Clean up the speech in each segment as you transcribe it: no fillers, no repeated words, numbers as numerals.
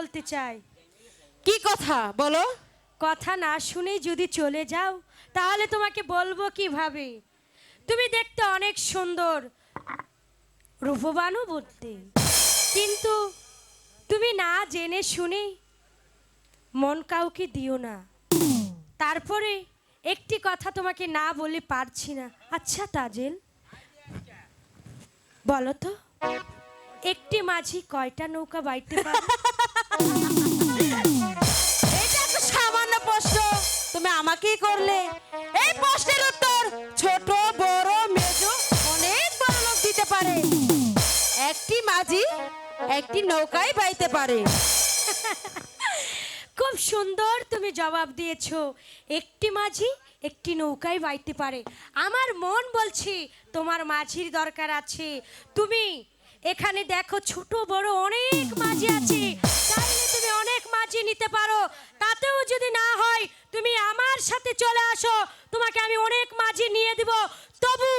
বলতে চাই। কি কথা বলো? কথা না শুনেই যদি চলে যাও তাহলে তোমাকে বলবো কিভাবে? তুমি দেখতে অনেক সুন্দর, রূপবানও বলতে, কিন্তু তুমি না জেনে শুনে মন কাউকে দিও না। তারপরে একটি কথা তোমাকে না বলে পারছি না। আচ্ছা তাজেল, বলো তো একটি মাঝি কয়টা নৌকা বাইতে পারে? এটা তো সামান্য প্রশ্ন, তুমি আমাকেই করলে। এই প্রশ্নের উত্তর ছোট বড় মেজো অনেক বড় লোক দিতে পারে। একটি মাঝি একটি নৌকায় বাইতে পারে। খুব সুন্দর তুমি জবাব দিয়েছো। একটি মাঝি একটি নৌকায় বাইতে পারে। আমার মন বলছে তোমার মাঝির দরকার আছে। তুমি এখানে দেখো ছোট বড় অনেক মাঝি আছে, চাইলে তুমি অনেক মাঝি নিতে পারো। তাতেও যদি না হয় তুমি আমার সাথে চলে আসো, তোমাকে আমি অনেক মাঝি নিয়ে দিব। তবু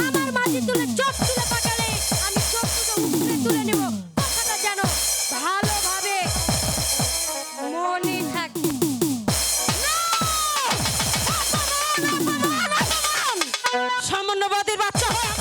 আমার মাঝি তুলে চোখ তুলে পাকালে আমি চোখ দুটো উপরে তুলে নেব। কথাটা জানো ভালোভাবে মনে থাকে। সামান্যবাদীর বাচ্চা হয়ে